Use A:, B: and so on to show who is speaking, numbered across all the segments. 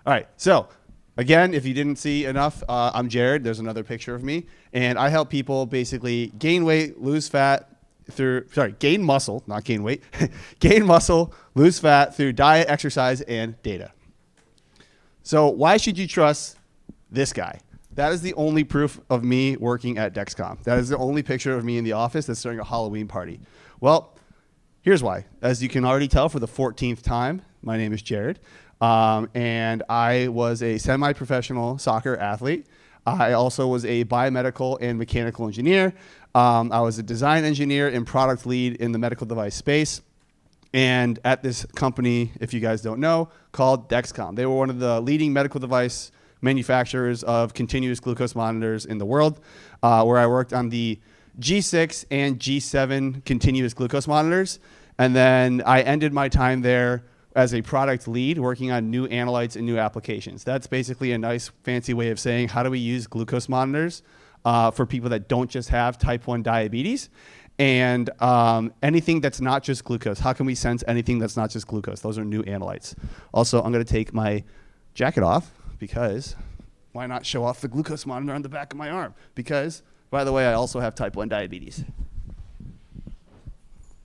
A: All right. So, again, if you didn't see enough, I'm Jared. There's another picture of me. And I help people basically gain weight, lose fat gain muscle, not gain weight, gain muscle, lose fat through diet, exercise, and data. So why should you trust this guy? That is the only proof of me working at Dexcom. That is the only picture of me in the office that's during a Halloween party. Well, here's why. As you can already tell for the 14th time, my name is Jared. And I was a semi-professional soccer athlete. I also was a biomedical and mechanical engineer. I was a design engineer and product lead in the medical device space. And at this company, if you guys don't know, called Dexcom. They were one of the leading medical device manufacturers of continuous glucose monitors in the world, where I worked on the G6 and G7 continuous glucose monitors. And then I ended my time there as a product lead working on new analytes and new applications. That's basically a nice fancy way of saying how do we use glucose monitors for people that don't just have type 1 diabetes and anything that's not just glucose. How can we sense anything that's not just glucose? Those are new analytes. Also, I'm going to take my jacket off because why not show off the glucose monitor on the back of my arm? Because, by the way, I also have type 1 diabetes.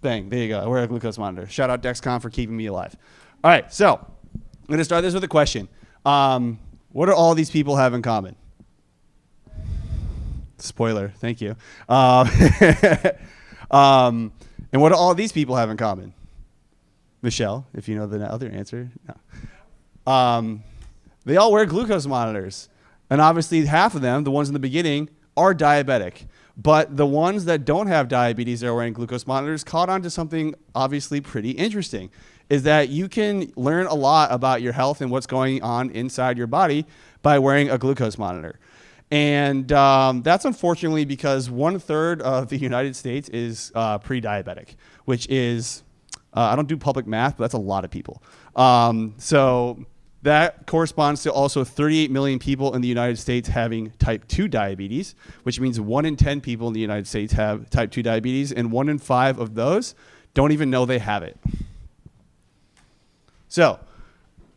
A: Bang, there you go. I wear a glucose monitor. Shout out Dexcom for keeping me alive. All right, so I'm going to start this with a question. What do all these people have in common? Spoiler, thank you. And what do all these people have in common? Michelle, if you know the other answer. No. They all wear glucose monitors. And obviously half of them, the ones in the beginning, are diabetic. But the ones that don't have diabetes that are wearing glucose monitors caught on to something obviously pretty interesting, is that you can learn a lot about your health and what's going on inside your body by wearing a glucose monitor. And that's unfortunately because 1/3 of the United States is pre-diabetic, which is, I don't do public math, but that's a lot of people. So that corresponds to also 38 million people in the United States having type 2 diabetes, which means 1 in 10 people in the United States have type 2 diabetes, and 1 in 5 of those don't even know they have it. So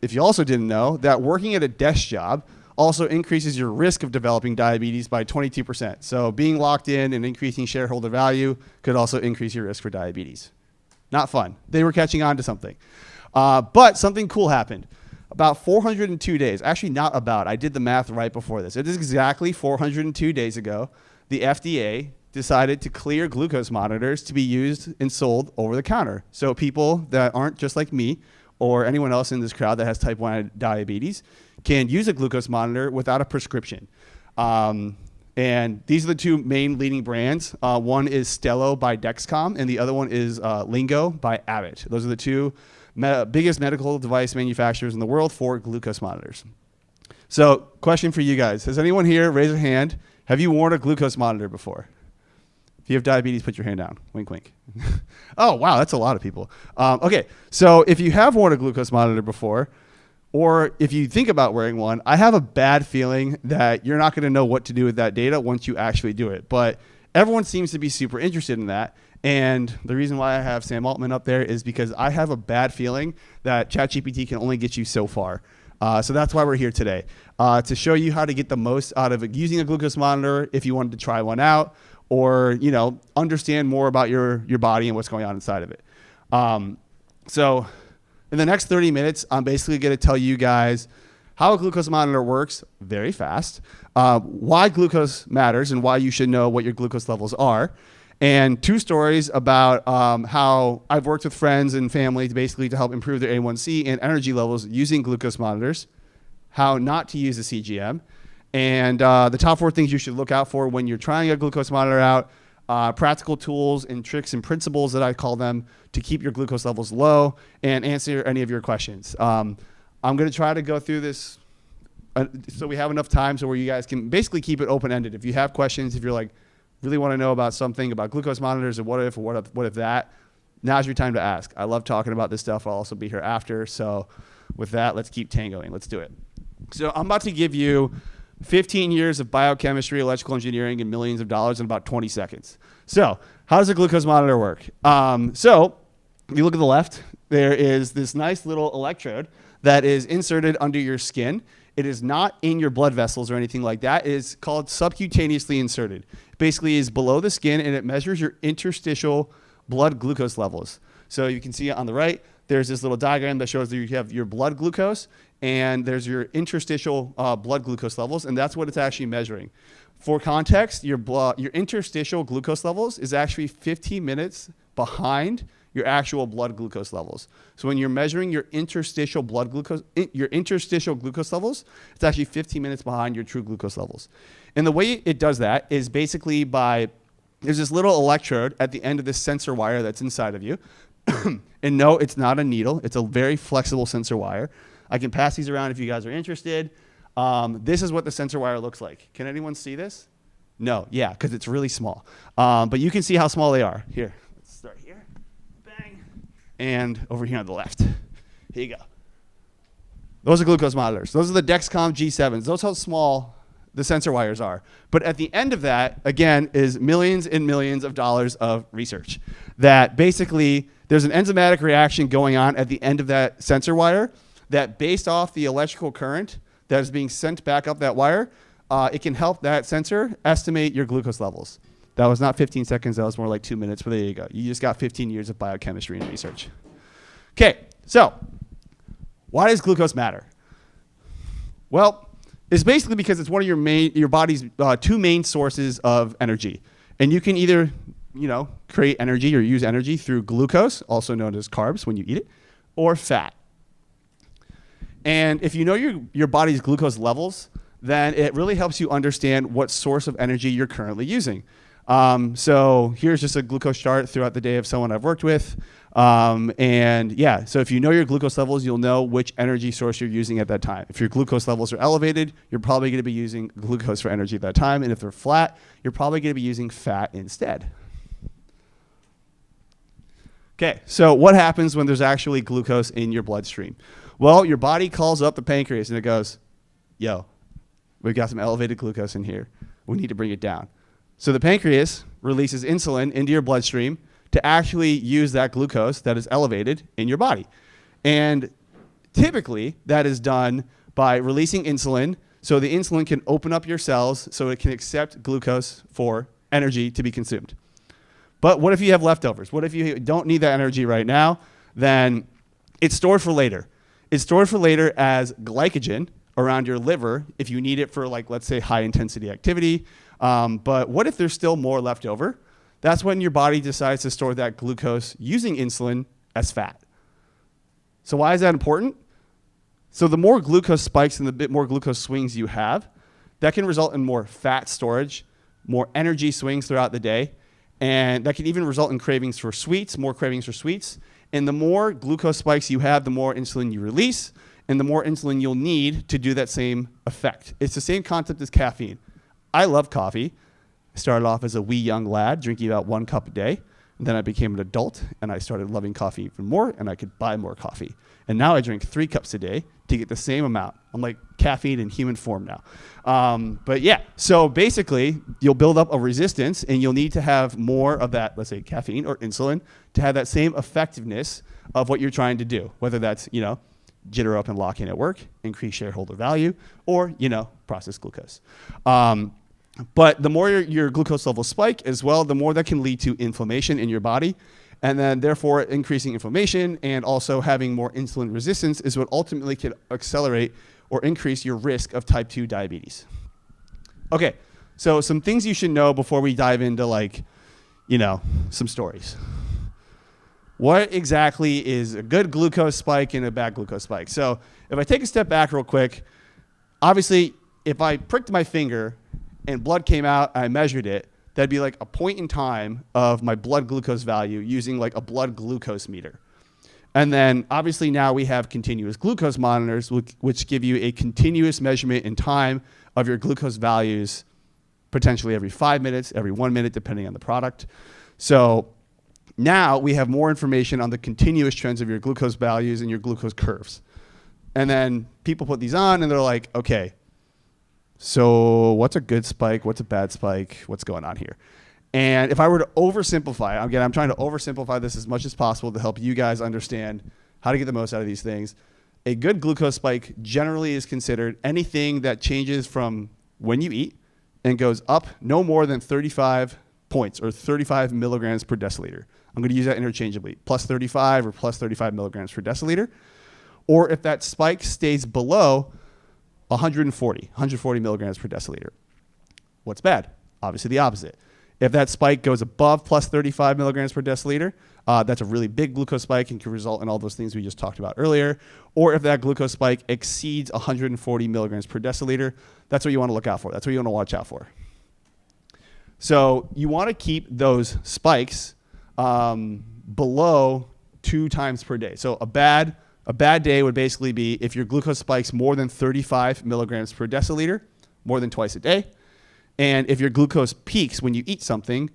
A: if you also didn't know, that working at a desk job also increases your risk of developing diabetes by 22%. So being locked in and increasing shareholder value could also increase your risk for diabetes. Not fun. They were catching on to something. But something cool happened. About 402 days, actually not about, I did the math right before this. It is exactly 402 days ago, the FDA decided to clear glucose monitors to be used and sold over the counter. So people that aren't just like me or anyone else in this crowd that has type 1 diabetes can use a glucose monitor without a prescription. And these are the two main leading brands. One is Stelo by Dexcom, and the other one is Lingo by Abbott. Those are the two biggest medical device manufacturers in the world for glucose monitors. So, question for you guys. Has anyone here, raise a hand, have you worn a glucose monitor before? If you have diabetes, put your hand down. Wink, wink. Oh, wow, that's a lot of people. Okay, so if you have worn a glucose monitor before, or if you think about wearing one, I have a bad feeling that you're not going to know what to do with that data once you actually do it. But everyone seems to be super interested in that. And the reason why I have Sam Altman up there is because I have a bad feeling that ChatGPT can only get you so far. So that's why we're here today, to show you how to get the most out of using a glucose monitor if you wanted to try one out, or understand more about your body and what's going on inside of it. So in the next 30 minutes, I'm basically going to tell you guys how a glucose monitor works very fast, why glucose matters and why you should know what your glucose levels are, and 2 stories about how I've worked with friends and family to help improve their A1C and energy levels using glucose monitors, how not to use a CGM, and the top 4 things you should look out for when you're trying a glucose monitor out, practical tools and tricks and principles that I call them to keep your glucose levels low and answer any of your questions. I'm going to try to go through this so we have enough time so where you guys can basically keep it open-ended. If you have questions, if you're like, really want to know about something about glucose monitors or what if that, now's your time to ask. I love talking about this stuff. I'll also be here after. So with that, let's keep tangoing. Let's do it. So I'm about to give you 15 years of biochemistry, electrical engineering, and millions of dollars in about 20 seconds. So how does a glucose monitor work? So if you look at the left, there is this nice little electrode that is inserted under your skin. It is not in your blood vessels or anything like that. It is called subcutaneously inserted. It basically is below the skin, and it measures your interstitial blood glucose levels. So you can see on the right, there's this little diagram that shows that you have your blood glucose, and there's your interstitial blood glucose levels, and that's what it's actually measuring. For context, your interstitial glucose levels is actually 15 minutes behind your actual blood glucose levels. So when you're measuring your interstitial glucose levels, it's actually 15 minutes behind your true glucose levels. And the way it does that is basically there's this little electrode at the end of this sensor wire that's inside of you. And no, it's not a needle. It's a very flexible sensor wire. I can pass these around if you guys are interested. This is what the sensor wire looks like. Can anyone see this? No, yeah, because it's really small. But you can see how small they are. Here, let's start here. Bang. And over here on the left. Here you go. Those are glucose monitors. Those are the Dexcom G7s. Those are how small the sensor wires are. But at the end of that, again, is millions and millions of dollars of research. That basically, there's an enzymatic reaction going on at the end of that sensor wire that based off the electrical current that is being sent back up that wire, it can help that sensor estimate your glucose levels. That was not 15 seconds, that was more like 2 minutes, but there you go. You just got 15 years of biochemistry and research. Okay, so why does glucose matter? Well, it's basically because it's one of your body's two main sources of energy. And you can either, create energy or use energy through glucose, also known as carbs when you eat it, or fat. And if you know your body's glucose levels, then it really helps you understand what source of energy you're currently using. So here's just a glucose chart throughout the day of someone I've worked with. So if you know your glucose levels, you'll know which energy source you're using at that time. If your glucose levels are elevated, you're probably going to be using glucose for energy at that time. And if they're flat, you're probably going to be using fat instead. Okay, so what happens when there's actually glucose in your bloodstream? Well, your body calls up the pancreas and it goes, yo, we've got some elevated glucose in here. We need to bring it down. So the pancreas releases insulin into your bloodstream to actually use that glucose that is elevated in your body. And typically that is done by releasing insulin so the insulin can open up your cells so it can accept glucose for energy to be consumed. But what if you have leftovers? What if you don't need that energy right now? Then it's stored for later. It's stored for later as glycogen around your liver if you need it for, like, let's say, high intensity activity. But what if there's still more left over? That's when your body decides to store that glucose using insulin as fat. So why is that important? So the more glucose spikes and the bit more glucose swings you have, that can result in more fat storage, more energy swings throughout the day, and that can even result in cravings for sweets, more cravings for sweets. And the more glucose spikes you have, the more insulin you release, and the more insulin you'll need to do that same effect. It's the same concept as caffeine. I love coffee. I started off as a wee young lad, drinking about 1 cup a day. And then I became an adult, and I started loving coffee even more, and I could buy more coffee. And now I drink 3 cups a day to get the same amount. I'm like caffeine in human form now. So basically, you'll build up a resistance, and you'll need to have more of that, let's say caffeine or insulin, to have that same effectiveness of what you're trying to do, whether that's, jitter up and lock in at work, increase shareholder value, or, process glucose. But the more your glucose levels spike as well, the more that can lead to inflammation in your body. And then therefore increasing inflammation and also having more insulin resistance is what ultimately can accelerate or increase your risk of type 2 diabetes. Okay, so some things you should know before we dive into some stories. What exactly is a good glucose spike and a bad glucose spike? So if I take a step back real quick, obviously if I pricked my finger and blood came out, I measured it, that'd be like a point in time of my blood glucose value using like a blood glucose meter. And then obviously now we have continuous glucose monitors, which give you a continuous measurement in time of your glucose values, potentially every 5 minutes, every 1 minute, depending on the product. So now we have more information on the continuous trends of your glucose values and your glucose curves. And then people put these on and they're like, okay, so what's a good spike? What's a bad spike? What's going on here? And if I were to oversimplify, I'm trying to oversimplify this as much as possible to help you guys understand how to get the most out of these things. A good glucose spike generally is considered anything that changes from when you eat and goes up no more than 35 points or 35 milligrams per deciliter. I'm going to use that interchangeably, plus 35 or plus 35 milligrams per deciliter. Or if that spike stays below 140 milligrams per deciliter. What's bad? Obviously the opposite. If that spike goes above plus 35 milligrams per deciliter, that's a really big glucose spike and can result in all those things we just talked about earlier. Or if that glucose spike exceeds 140 milligrams per deciliter, that's what you want to look out for. That's what you want to watch out for. So you want to keep those spikes below 2 times per day. So a bad day would basically be if your glucose spikes more than 35 milligrams per deciliter, more than twice a day. And if your glucose peaks when you eat something,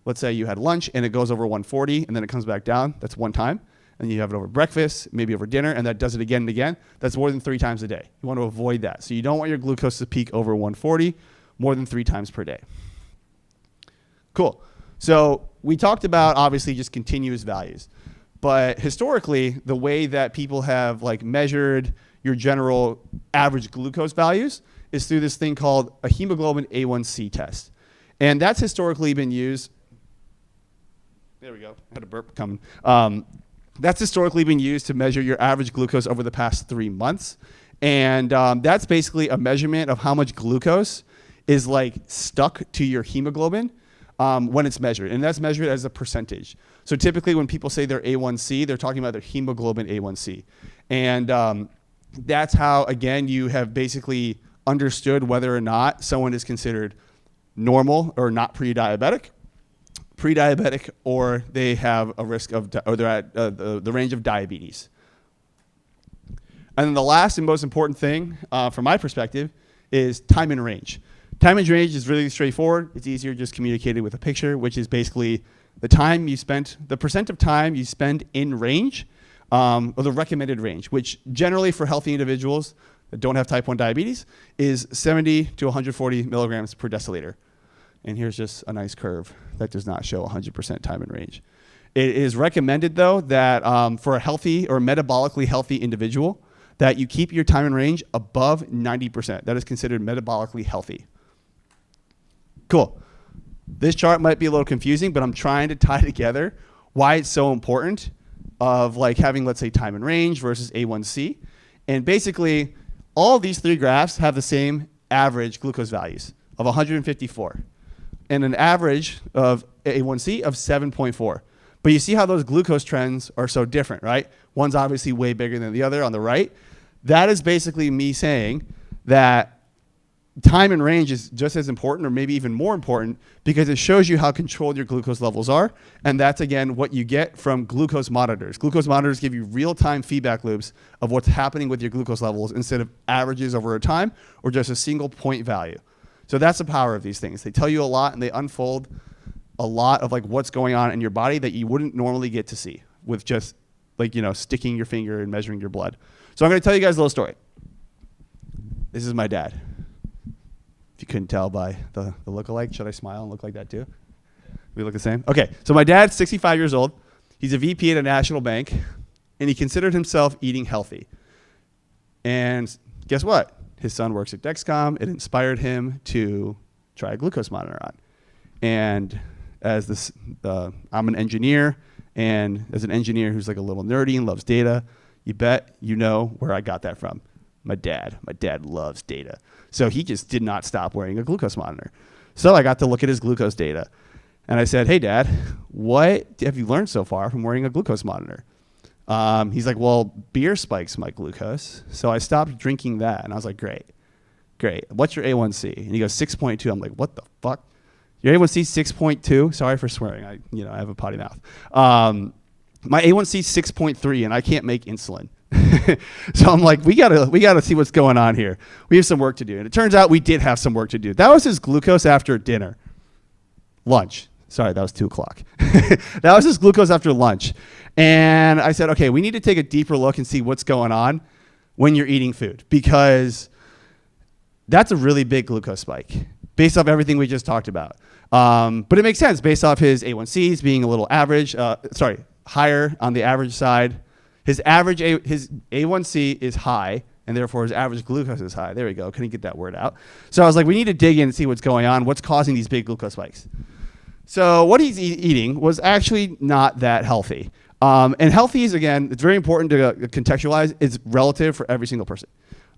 A: let's say you had lunch and it goes over 140 and then it comes back down, that's one time. And you have it over breakfast, maybe over dinner, and that does it again and again. That's more than 3 times a day. You want to avoid that. So you don't want your glucose to peak over 140 more than 3 times per day. Cool. So we talked about obviously just continuous values. But historically, the way that people have like measured your general average glucose values is through this thing called a hemoglobin A1C test. And that's historically been used. There we go. I had a burp coming. That's historically been used to measure your average glucose over the past 3 months. And that's basically a measurement of how much glucose is like stuck to your hemoglobin when it's measured. And that's measured as a percentage. So typically when people say their A1C, they're talking about their hemoglobin A1C. And that's how, again, you have basically understood whether or not someone is considered normal or not pre-diabetic, or they have a risk of, or they're at the range of diabetes. And then the last and most important thing from my perspective is time and range. Time and range is really straightforward. It's easier just communicated with a picture, which is basically the time you spent, the percent of time you spend in range, or the recommended range, which generally for healthy individuals that don't have type 1 diabetes is 70 to 140 milligrams per deciliter. And here's just a nice curve that does not show 100% time and range. It is recommended, though, that for a healthy or metabolically healthy individual, that you keep your time and range above 90%. That is considered metabolically healthy. Cool. This chart might be a little confusing, but I'm trying to tie together why it's so important of like having, let's say, time and range versus A1C. And basically, all of these 3 graphs have the same average glucose values of 154 and an average of A1C of 7.4. But you see how those glucose trends are so different, right? One's obviously way bigger than the other on the right. That is basically me saying that time and range is just as important or maybe even more important because it shows you how controlled your glucose levels are. And that's, again, what you get from glucose monitors. Glucose monitors give you real-time feedback loops of what's happening with your glucose levels instead of averages over a time or just a single point value. So that's the power of these things. They tell you a lot and they unfold a lot of like what's going on in your body that you wouldn't normally get to see with just like, sticking your finger and measuring your blood. So I'm going to tell you guys a little story. This is my dad. If you couldn't tell by the look-alike, should I smile and look like that too? We look the same? Okay, so my dad's 65 years old. He's a VP at a national bank, and he considered himself eating healthy. And guess what? His son works at Dexcom. It inspired him to try a glucose monitor on. And as this, I'm an engineer, and as an engineer who's like a little nerdy and loves data, you bet you know where I got that from. My dad. My dad loves data. So he just did not stop wearing a glucose monitor. So I got to look at his glucose data. And I said, hey, Dad, what have you learned so far from wearing a glucose monitor? He's like, well, beer spikes my glucose. So I stopped drinking that. And I was like, great. What's your A1C? And he goes, 6.2. I'm like, what the fuck? Your A1C 6.2? Sorry for swearing. I have a potty mouth. My A1C 6.3, and I can't make insulin. So I'm like, we gotta see what's going on here. We have some work to do. And it turns out we did have some work to do. That was his glucose after dinner. Lunch. Sorry, that was 2 o'clock. That was his glucose after lunch. And I said, okay, we need to take a deeper look and see what's going on when you're eating food, because that's a really big glucose spike based off everything we just talked about. But it makes sense based off his A1Cs being a little higher on the average side. His average his A1C is high, and therefore his average glucose is high. There we go. Couldn't get that word out. So I was like, we need to dig in and see what's going on. What's causing these big glucose spikes? So what he's eating was actually not that healthy. And healthy is, again, it's very important to contextualize. It's relative for every single person.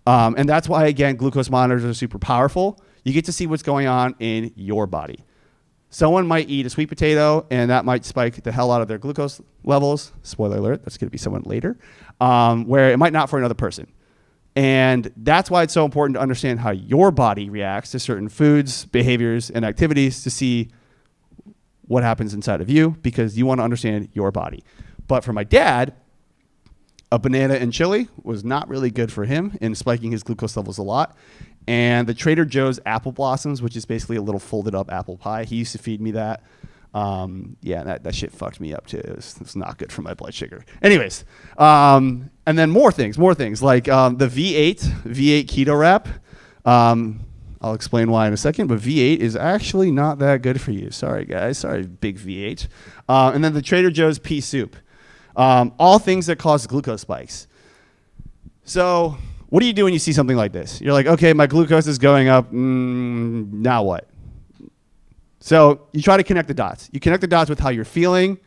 A: And that's why, again, glucose monitors are super powerful. You get to see what's going on in your body. Someone might eat a sweet potato, and that might spike the hell out of their glucose levels. Spoiler alert, that's going to be someone later, where it might not for another person. And that's why it's so important to understand how your body reacts to certain foods, behaviors, and activities to see what happens inside of you, because you want to understand your body. But for my dad, a banana and chili was not really good for him in spiking his glucose levels a lot. And the Trader Joe's apple blossoms, which is basically a little folded up apple pie, he used to feed me that. That shit fucked me up too. It was not good for my blood sugar. Anyways, and then more things like the V8 keto wrap. I'll explain why in a second, but V8 is actually not that good for you. Sorry, guys. Sorry, big V8. And then the Trader Joe's pea soup. All things that cause glucose spikes. So what do you do when you see something like this? You're like, okay, my glucose is going up. Now what? So you try to connect the dots. You connect the dots with how you're feeling,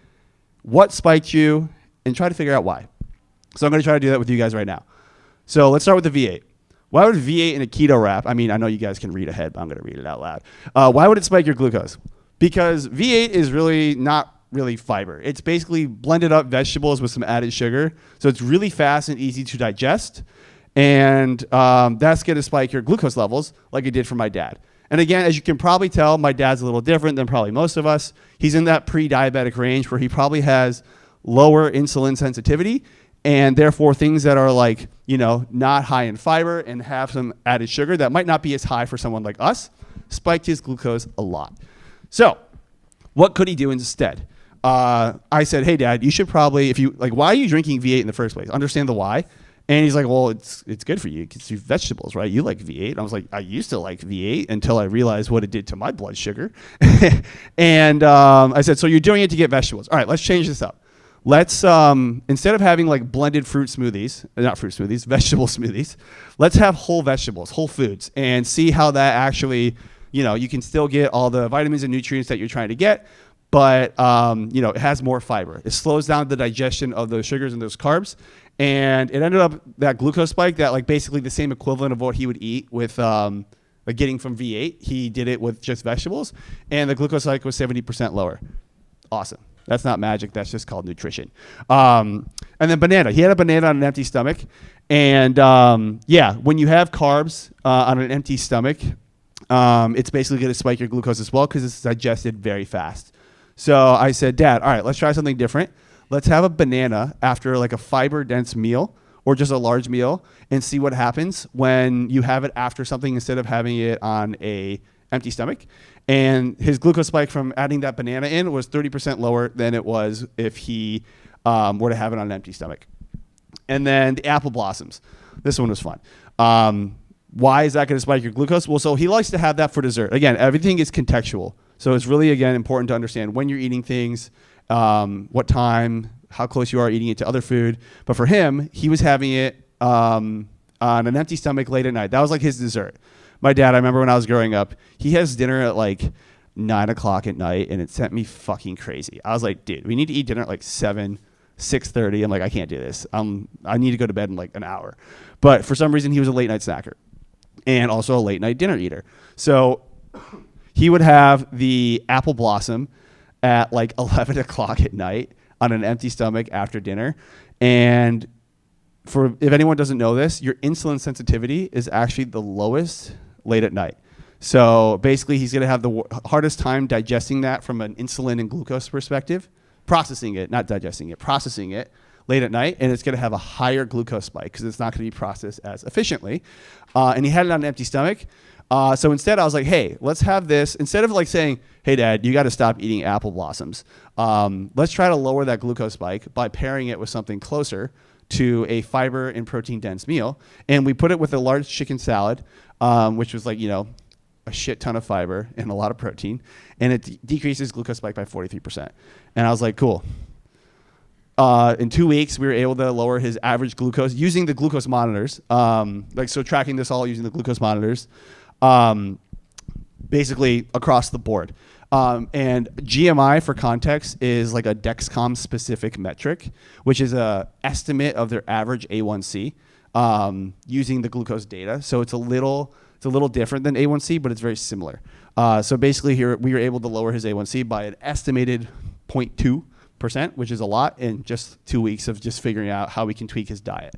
A: what spiked you, and try to figure out why. So I'm going to try to do that with you guys right now. So let's start with the V8. Why would V8 in a keto wrap? I mean, I know you guys can read ahead, but I'm going to read it out loud. Why would it spike your glucose? Because V8 is really not really fiber. It's basically blended up vegetables with some added sugar. So it's really fast and easy to digest. And that's going to spike your glucose levels like it did for my dad. And again, as you can probably tell, my dad's a little different than probably most of us. He's in that pre-diabetic range where he probably has lower insulin sensitivity, and therefore things that are like, not high in fiber and have some added sugar that might not be as high for someone like us, spiked his glucose a lot. So what could he do instead? I said, hey, Dad, you should probably, why are you drinking V8 in the first place? Understand the why. And he's like, well, it's good for you. It's vegetables, right? You like V8. And I was like, I used to like V8 until I realized what it did to my blood sugar. And I said, so you're doing it to get vegetables. All right, let's change this up. Let's, instead of having like blended vegetable smoothies, let's have whole vegetables, whole foods, and see how that actually, you can still get all the vitamins and nutrients that you're trying to get, but, it has more fiber. It slows down the digestion of those sugars and those carbs. And it ended up that glucose spike, that like basically the same equivalent of what he would eat with getting from V8. He did it with just vegetables, and the glucose spike was 70% lower. Awesome. That's not magic. That's just called nutrition. And then banana. He had a banana on an empty stomach. And when you have carbs on an empty stomach, it's basically going to spike your glucose as well because it's digested very fast. So I said, Dad, all right, let's try something different. Let's have a banana after like a fiber-dense meal or just a large meal and see what happens when you have it after something instead of having it on a empty stomach. And his glucose spike from adding that banana in was 30% lower than it was if he were to have it on an empty stomach. And then the apple blossoms. This one was fun. Why is that going to spike your glucose? Well, so he likes to have that for dessert. Again, everything is contextual. So it's really, again, important to understand when you're eating things, what time, how close you are eating it to other food. But for him, he was having it on an empty stomach late at night. That was like his dessert. My dad, I remember when I was growing up, he has dinner at like 9 o'clock at night, and it sent me fucking crazy. I was like, dude, we need to eat dinner at like 7, 6:30. I'm like, I can't do this. I need to go to bed in like an hour. But for some reason, he was a late night snacker and also a late night dinner eater. So he would have the apple blossom at like 11 o'clock at night on an empty stomach after dinner. And if anyone doesn't know this, your insulin sensitivity is actually the lowest late at night. So basically, he's going to have the hardest time digesting that from an insulin and glucose perspective, processing it, not digesting it, processing it late at night. And it's going to have a higher glucose spike because it's not going to be processed as efficiently. And he had it on an empty stomach. So instead, I was like, hey, let's have this. Instead of like saying, hey, Dad, you got to stop eating apple blossoms. Let's try to lower that glucose spike by pairing it with something closer to a fiber and protein dense meal. And we put it with a large chicken salad, which was like, a shit ton of fiber and a lot of protein. And it decreases glucose spike by 43%. And I was like, cool. In 2 weeks, we were able to lower his average glucose using the glucose monitors. Tracking this all using the glucose monitors, basically across the board. And GMI, for context, is like a Dexcom specific metric, which is a estimate of their average A1C using the glucose data. So it's a little different than A1C, but it's very similar. So basically here we were able to lower his A1C by an estimated 0.2%, which is a lot in just 2 weeks of just figuring out how we can tweak his diet.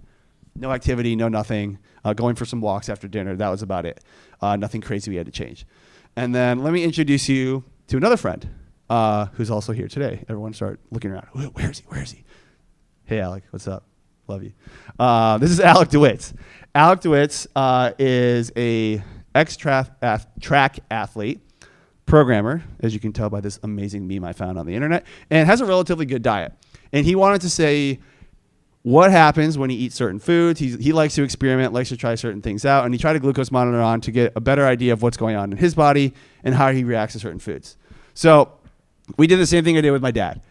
A: No activity, no nothing, going for some walks after dinner. That was about it. Nothing crazy we had to change. And then let me introduce you to another friend who's also here today. Everyone start looking around. Where is he? Hey, Alec, what's up? Love you. This is Alec DeWitz. Alec DeWitz is a track athlete, programmer, as you can tell by this amazing meme I found on the internet, and has a relatively good diet. And he wanted to say what happens when he eats certain foods. He likes to experiment, likes to try certain things out, and he tried a glucose monitor on to get a better idea of what's going on in his body and how he reacts to certain foods. So we did the same thing I did with my dad.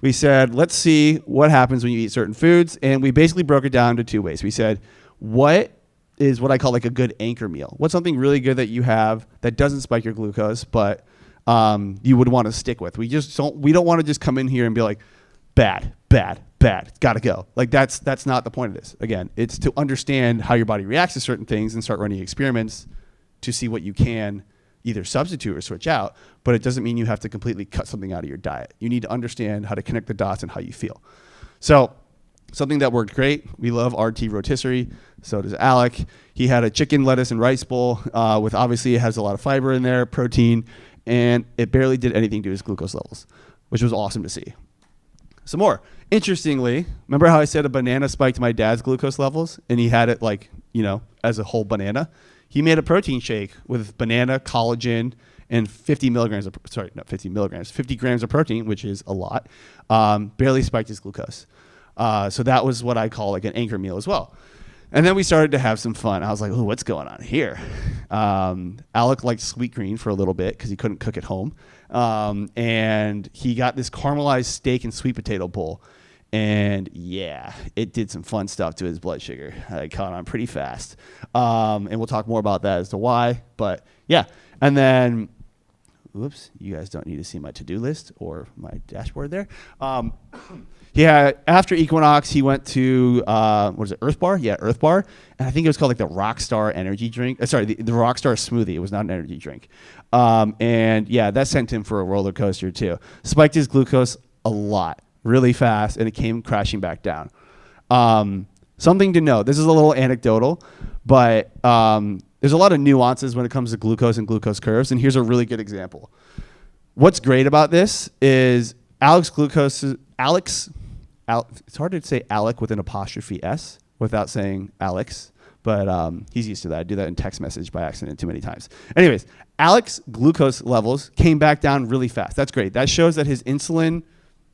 A: We said, let's see what happens when you eat certain foods, and we basically broke it down to 2 ways. We said, what is what I call like a good anchor meal? What's something really good that you have that doesn't spike your glucose, but you would want to stick with? We don't want to just come in here and be like, bad, gotta go. Like that's not the point of this. Again, it's to understand how your body reacts to certain things and start running experiments to see what you can either substitute or switch out, but it doesn't mean you have to completely cut something out of your diet. You need to understand how to connect the dots and how you feel. So something that worked great, we love RT rotisserie, so does Alec. He had a chicken, lettuce, and rice bowl with obviously it has a lot of fiber in there, protein, and it barely did anything to his glucose levels, which was awesome to see. Some more. Interestingly, remember how I said a banana spiked my dad's glucose levels and he had it as a whole banana? He made a protein shake with banana, collagen, and 50 grams of protein, which is a lot. Barely spiked his glucose. So that was what I call like an anchor meal as well. And then we started to have some fun. I was like, "Ooh, what's going on here?" Alec liked sweet green for a little bit because he couldn't cook at home. And he got this caramelized steak and sweet potato bowl. And yeah, it did some fun stuff to his blood sugar. I caught on pretty fast. And we'll talk more about that as to why. But yeah. And then, whoops, you guys don't need to see my to-do list or my dashboard there. Yeah, after Equinox, he went to, Earth Bar? Yeah, Earth Bar. And I think it was called like the Rockstar energy drink. The Rockstar smoothie. It was not an energy drink. And yeah, that sent him for a roller coaster too. Spiked his glucose a lot, really fast, and it came crashing back down. Something to know, this is a little anecdotal, but there's a lot of nuances when it comes to glucose and glucose curves, and here's a really good example. What's great about this is it's hard to say Alec with an apostrophe S without saying Alex, but he's used to that. I do that in text message by accident too many times. Anyways, Alec's glucose levels came back down really fast. That's great. That shows that his insulin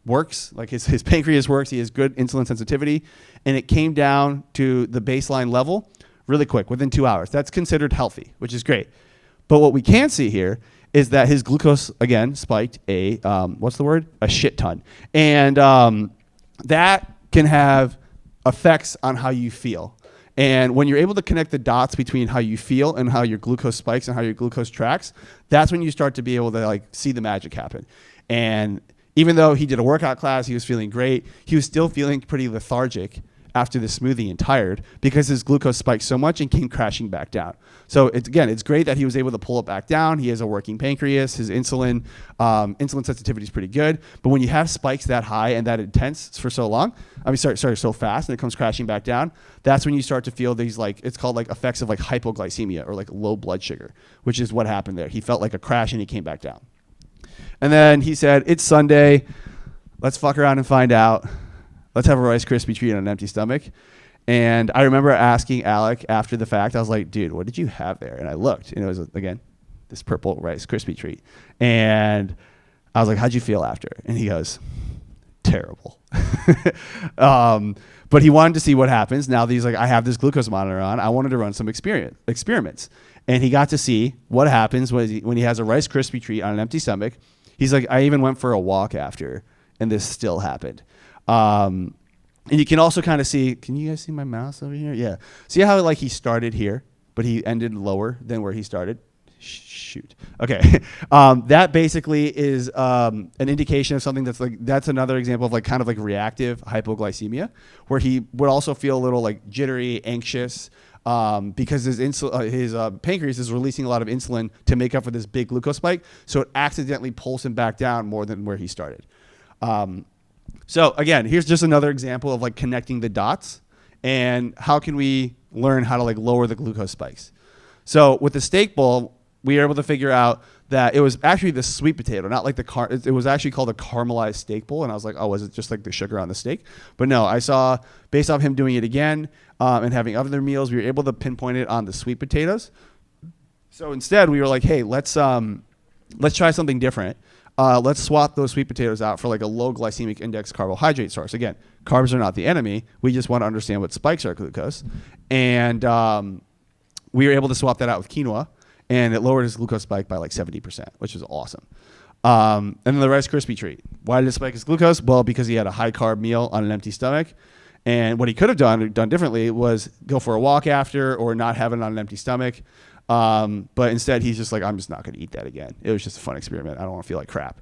A: works, like his pancreas works. He has good insulin sensitivity, and it came down to the baseline level really quick, within 2 hours. That's considered healthy, which is great. But what we can see here is that his glucose, again, spiked a shit ton. And that can have effects on how you feel. And when you're able to connect the dots between how you feel and how your glucose spikes and how your glucose tracks, that's when you start to be able to like see the magic happen. And even though he did a workout class, he was feeling great, he was still feeling pretty lethargic after the smoothie and tired because his glucose spiked so much and came crashing back down. So it's great that he was able to pull it back down. He has a working pancreas. His insulin sensitivity is pretty good. But when you have spikes that high and that intense for so long, so fast, and it comes crashing back down, that's when you start to feel these it's called like effects of like hypoglycemia or like low blood sugar, which is what happened there. He felt like a crash and he came back down. And then he said, "It's Sunday. Let's fuck around and find out. Let's have a Rice Krispie treat on an empty stomach." And I remember asking Alec after the fact, I was like, "Dude, what did you have there?" And I looked, and it was, again, this purple Rice Krispie treat. And I was like, "How'd you feel after?" And he goes, "Terrible." But he wanted to see what happens. Now that he's like, I have this glucose monitor on, I wanted to run some experiments. And he got to see what happens when he has a Rice Krispie treat on an empty stomach. He's like, "I even went for a walk after, and this still happened." And you can also kind of see, can you guys see my mouse over here? Yeah. See how like he started here, but he ended lower than where he started? Shoot. Okay. That basically is an indication of something that's another example of like kind of like reactive hypoglycemia, where he would also feel a little like jittery, anxious, because his pancreas is releasing a lot of insulin to make up for this big glucose spike. So it accidentally pulls him back down more than where he started. So again, here's just another example of like connecting the dots and how can we learn how to like lower the glucose spikes. So with the steak bowl, we were able to figure out that it was actually the sweet potato, not like it was actually called a caramelized steak bowl. And I was like, oh, was it just like the sugar on the steak? But no, I saw based off him doing it again and having other meals, we were able to pinpoint it on the sweet potatoes. So instead we were like, hey, let's try something different. Let's swap those sweet potatoes out for like a low glycemic index carbohydrate source. Again, carbs are not the enemy. We just want to understand what spikes our glucose. And we were able to swap that out with quinoa, and it lowered his glucose spike by like 70%, which is awesome. And then the Rice Krispie treat. Why did it spike his glucose? Well, because he had a high carb meal on an empty stomach. And what he could have done differently was go for a walk after or not have it on an empty stomach. But instead he's just like, I'm just not going to eat that again. It was just a fun experiment. I don't want to feel like crap.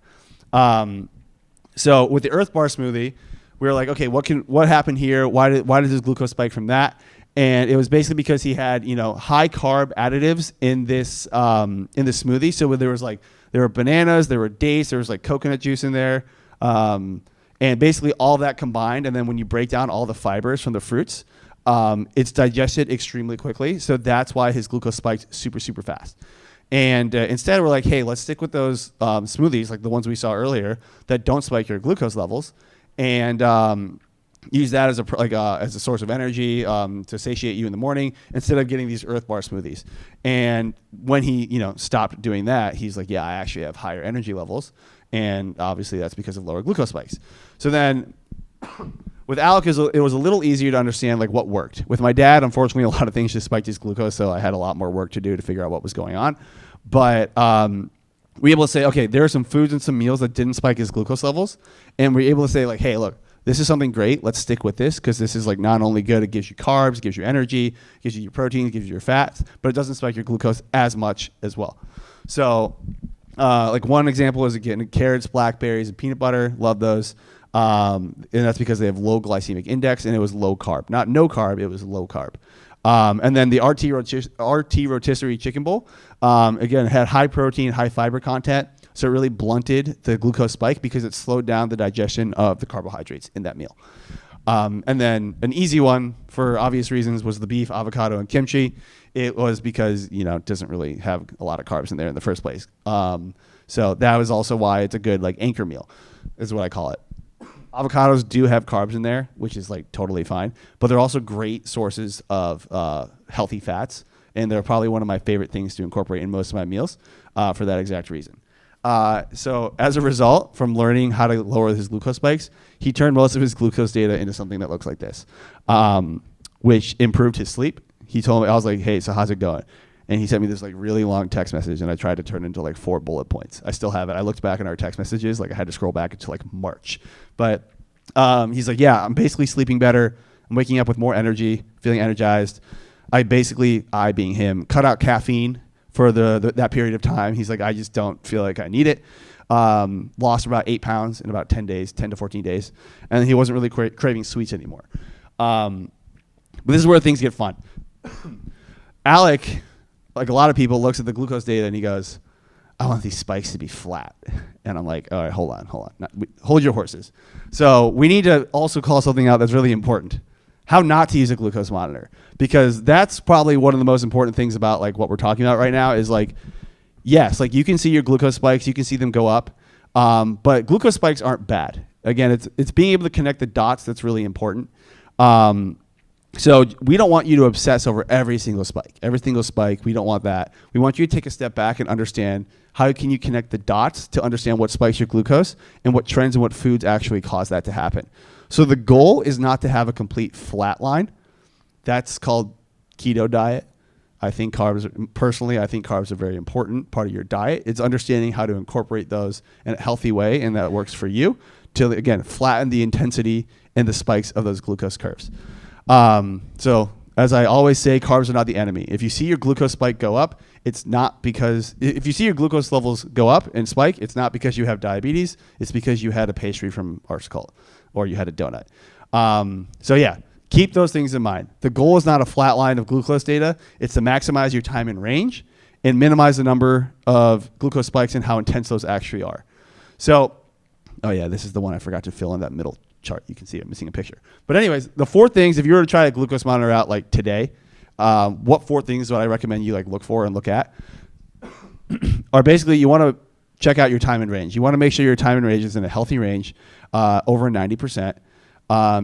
A: So with the Earth Bar smoothie, we were like, okay, what happened here? Why did his glucose spike from that? And it was basically because he had, high carb additives in this smoothie. So there were bananas, there were dates, there was like coconut juice in there. And basically all that combined. And then when you break down all the fibers from the fruits, it's digested extremely quickly. So that's why his glucose spiked super, super fast. And instead we're like, hey, let's stick with those smoothies, like the ones we saw earlier, that don't spike your glucose levels, and use that as a source of energy to satiate you in the morning instead of getting these Earth Bar smoothies. And when he stopped doing that, he's like, yeah, I actually have higher energy levels. And obviously that's because of lower glucose spikes. So then with Alec, it was a little easier to understand like what worked. With my dad, unfortunately, a lot of things just spiked his glucose, so I had a lot more work to do to figure out what was going on. But we were able to say, okay, there are some foods and some meals that didn't spike his glucose levels, and we were able to say like, hey, look, this is something great. Let's stick with this because this is like not only good, it gives you carbs, gives you energy, gives you your protein, gives you your fats, but it doesn't spike your glucose as much as well. So like one example is again carrots, blackberries, and peanut butter. Love those. And that's because they have low glycemic index and it was low carb, not no carb. It was low carb. And then the RT rotisserie chicken bowl, again, had high protein, high fiber content. So it really blunted the glucose spike because it slowed down the digestion of the carbohydrates in that meal. And then an easy one for obvious reasons was the beef, avocado, and kimchi. It was because, it doesn't really have a lot of carbs in there in the first place. So that was also why it's a good like anchor meal is what I call it. Avocados do have carbs in there, which is like totally fine, but they're also great sources of healthy fats. And they're probably one of my favorite things to incorporate in most of my meals for that exact reason. So as a result, from learning how to lower his glucose spikes, he turned most of his glucose data into something that looks like this, which improved his sleep. He told me, I was like, hey, so how's it going? And he sent me this like really long text message, and I tried to turn it into like 4 bullet points. I still have it. I looked back in our text messages, like I had to scroll back into like March. But he's like, yeah, I'm basically sleeping better. I'm waking up with more energy, feeling energized. I being him, cut out caffeine for that period of time. He's like, I just don't feel like I need it. Lost about 8 pounds in about 10 to 14 days. And he wasn't really craving sweets anymore. But this is where things get fun. Alec, like a lot of people, looks at the glucose data and he goes, I want these spikes to be flat. And I'm like, all right, hold on. Hold your horses. So we need to also call something out that's really important. How not to use a glucose monitor. Because that's probably one of the most important things about like what we're talking about right now is like, yes, like you can see your glucose spikes, you can see them go up, but glucose spikes aren't bad. Again, it's being able to connect the dots that's really important. So we don't want you to obsess over every single spike. We don't want that. We want you to take a step back and understand how can you connect the dots to understand what spikes your glucose and what trends and what foods actually cause that to happen. So the goal is not to have a complete flat line. That's called keto diet. I think carbs are a very important part of your diet. It's understanding how to incorporate those in a healthy way and that works for you to, again, flatten the intensity and the spikes of those glucose curves. So as I always say, carbs are not the enemy. If you see your glucose spike go up, it's not because, if you see your glucose levels go up and spike, it's not because you have diabetes. It's because you had a pastry from Art's Cult or you had a donut. So yeah, keep those things in mind. The goal is not a flat line of glucose data. It's to maximize your time in range and minimize the number of glucose spikes and how intense those actually are. So, oh yeah, this is the one I forgot to fill in that middle chart. You can see it, missing a picture. But anyways, the 4 things, if you were to try a glucose monitor out like today, what 4 things would I recommend you like look for and look at? Are basically, you want to check out your time in range. You want to make sure your time in range is in a healthy range, over 90%.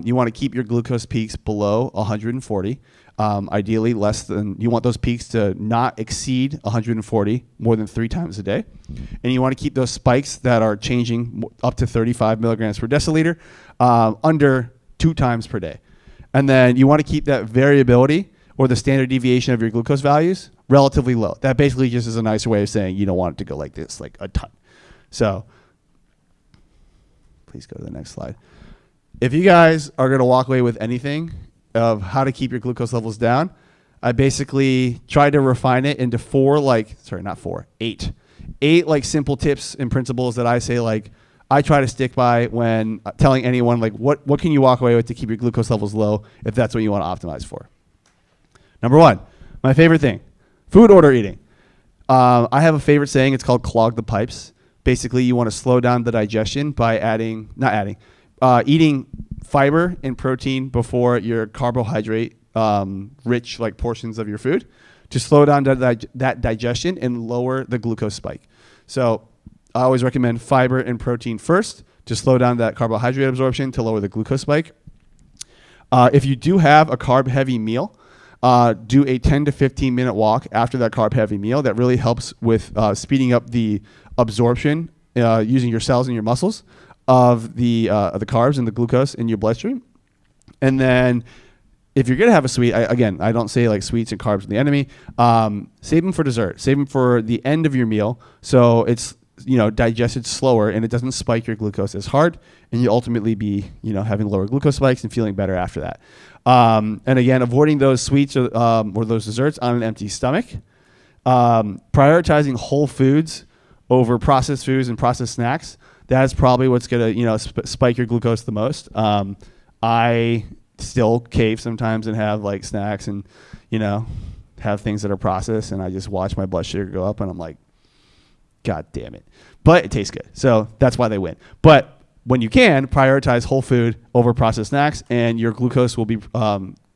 A: You want to keep your glucose peaks below 140. Ideally less than, you want those peaks to not exceed 140 more than 3 times a day. And you want to keep those spikes that are changing up to 35 milligrams per deciliter under 2 times per day. And then you want to keep that variability or the standard deviation of your glucose values relatively low. That basically just is a nicer way of saying you don't want it to go like this, like a ton. So please go to the next slide. If you guys are going to walk away with anything of how to keep your glucose levels down, I basically tried to refine it into 8 like simple tips and principles that I say, like, I try to stick by when telling anyone, like, what can you walk away with to keep your glucose levels low if that's what you want to optimize for. Number 1, my favorite thing, food order eating. I have a favorite saying. It's called clog the pipes. Basically, you want to slow down the digestion by eating fiber and protein before your carbohydrate rich like portions of your food to slow down that digestion and lower the glucose spike. So I always recommend fiber and protein first to slow down that carbohydrate absorption to lower the glucose spike. If you do have a carb heavy meal, do a 10 to 15 minute walk after that carb heavy meal. That really helps with speeding up the absorption using your cells and your muscles of the carbs and the glucose in your bloodstream. And then if you're going to have a sweet, I don't say like sweets and carbs are the enemy. Save them for dessert. Save them for the end of your meal so it's digested slower and it doesn't spike your glucose as hard, and you ultimately be having lower glucose spikes and feeling better after that. And again, avoiding those sweets or those desserts on an empty stomach. Prioritizing whole foods over processed foods and processed snacks. That's probably what's going to spike your glucose the most. I still cave sometimes and have like snacks and have things that are processed, and I just watch my blood sugar go up and I'm like, God damn it. But it tastes good. So that's why they win. But when you can, prioritize whole food over processed snacks, and your glucose will be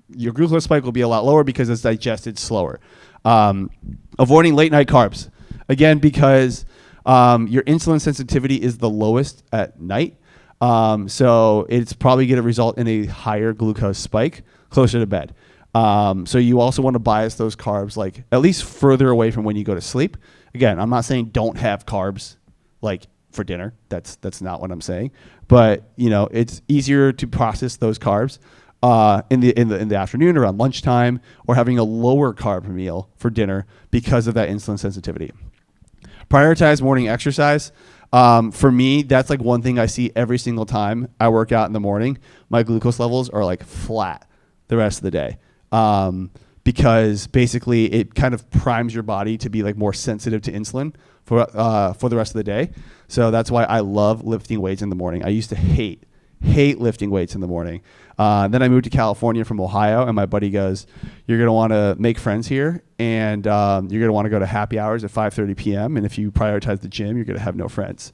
A: your glucose spike will be a lot lower because it's digested slower. Avoiding late night carbs. Again, because your insulin sensitivity is the lowest at night. So it's probably going to result in a higher glucose spike closer to bed. So you also want to bias those carbs like at least further away from when you go to sleep. Again, I'm not saying don't have carbs like for dinner. That's not what I'm saying. But it's easier to process those carbs in the afternoon around lunchtime, or having a lower carb meal for dinner because of that insulin sensitivity. Prioritize morning exercise. For me, that's like one thing I see every single time I work out in the morning. My glucose levels are like flat the rest of the day. Because basically it kind of primes your body to be like more sensitive to insulin for the rest of the day. So that's why I love lifting weights in the morning. I used to hate lifting weights in the morning. Then I moved to California from Ohio, and my buddy goes, you're going to want to make friends here, and you're going to want to go to happy hours at 5:30 p.m. And if you prioritize the gym, you're going to have no friends.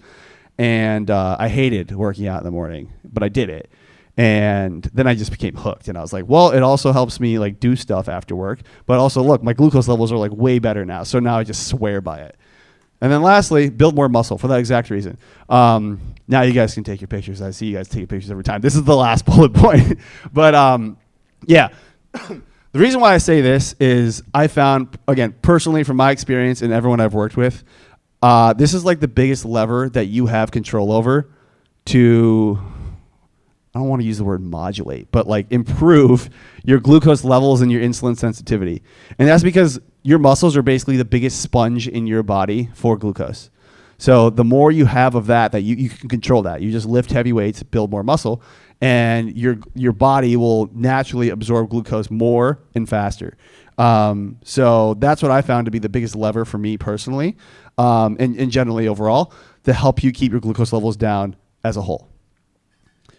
A: And I hated working out in the morning, but I did it. And then I just became hooked, and I was like, well, it also helps me like do stuff after work, but also look, my glucose levels are like way better now. So now I just swear by it. And then lastly, build more muscle for that exact reason. Now you guys can take your pictures. I see you guys taking pictures every time. This is the last bullet point. But yeah, the reason why I say this is I found, again, personally from my experience and everyone I've worked with, this is like the biggest lever that you have control over to, I don't want to use the word modulate, but like improve your glucose levels and your insulin sensitivity. And that's because your muscles are basically the biggest sponge in your body for glucose. So the more you have of that you can control that. You just lift heavy weights, build more muscle, and your body will naturally absorb glucose more and faster. So that's what I found to be the biggest lever for me personally, and generally overall, to help you keep your glucose levels down as a whole.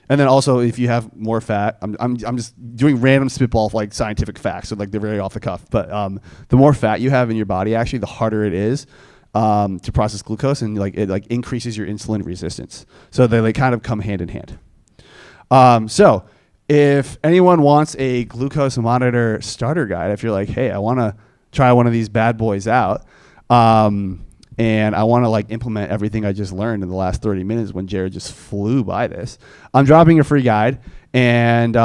A: And then also, if you have more fat, I'm just doing random spitball like scientific facts, so like they're very off the cuff. But the more fat you have in your body, actually, the harder it is to process glucose, and it increases your insulin resistance. So they kind of come hand in hand. So if anyone wants a glucose monitor starter guide, if you're like, hey, I want to try one of these bad boys out, and I want to implement everything I just learned in the last 30 minutes when Jared just flew by this, I'm dropping a free guide. And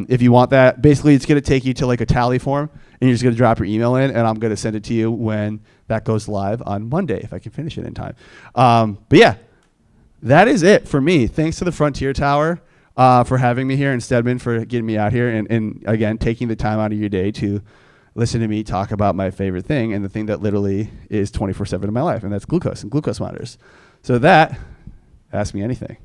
A: if you want that, basically it's going to take you to a tally form, and you're just going to drop your email in, and I'm going to send it to you when that goes live on Monday, if I can finish it in time. But yeah, that is it for me. Thanks to the Frontier Tower for having me here, and Stedman for getting me out here, and again, taking the time out of your day to listen to me talk about my favorite thing, and the thing that literally is 24/7 in my life, and that's glucose and glucose monitors. So ask me anything.